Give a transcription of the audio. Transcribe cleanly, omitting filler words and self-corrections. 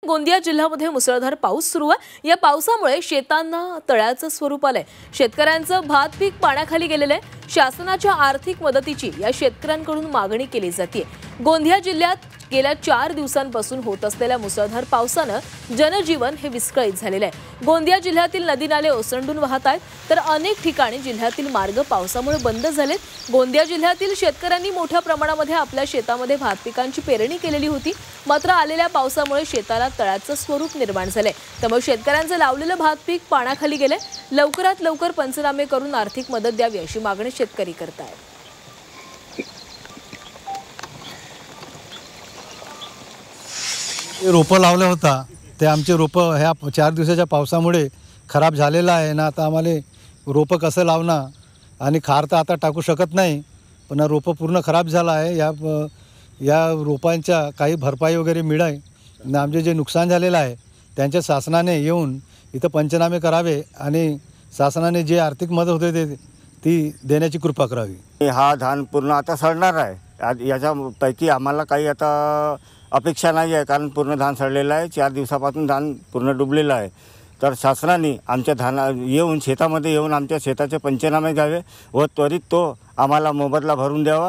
गोंदिया जिल्ह्यामध्ये मुसळधार पाऊस सुरू आहे। या पावसामुळे शेतांना तळ्याचं स्वरूप आलंय। शेतकऱ्यांचं भात पीक पाण्याखाली गेलेलं आहे। शासनाच्या आर्थिक मदतीची या शेतकऱ्यांकडून मागणी केली जाते। गोंदिया जिल्ह्यात गेल्या 4 दिवसांपासून होत असलेल्या मुसळधार पावसानं जनजीवन हे विस्कळीत झालेलं आहे। गोंदिया जिल्ह्यातील नदी नाले ओसंडून वाहत आहेत, तर अनेक ठिकाणी जिल्ह्यातील मार्ग पावसामुळे बंद झालेत। गोंदिया जिल्ह्यातील शेतकऱ्यांनी मोठ्या प्रमाणामध्ये आपल्या शेतामध्ये भात पिकांची पेरणी केलेली होती, मात्र आलेल्या पावसामुळे शेताला तळ्याचं स्वरूप निर्माण झालंय। त्यामुळे शेतकऱ्यांचं लावलेलं भात पीक पाण्याखाली गेलंय। लवकरात लवकर पंचनामे करून आर्थिक मदत द्यावी अशी मागणी शेतकरी करतायत। रोपं लावलं होता ते आमचे रोपं ह्या 4 दिवसाच्या पावसामुळे खराब झालेलं आहे ना। आता आम्हाला रोपं कसं लावणं आणि खार तर आता टाकू शकत नाही, पण रोपं पूर्ण खराब झालं आहे। या रोपांच्या काही भरपाई वगैरे मिळाय ना। आमचे जे नुकसान झालेलं आहे त्यांच्या शासनाने येऊन इथं पंचनामे करावे आणि शासनाने जे आर्थिक मदत होते ती देण्याची कृपा करावी। हा धान पूर्ण आता सडणार आहे। याच्यापैकी आम्हाला काही आता अपेक्षा नाही आहे, कारण पूर्ण धान सडलेलं आहे। 4 दिवसापासून धान पूर्ण डुबलेलं आहे। तर शासनाने आमच्या शेतामध्ये येऊन आमच्या शेताचे पंचनामे घ्यावे व त्वरित तो आम्हाला मोबदला भरून द्यावा।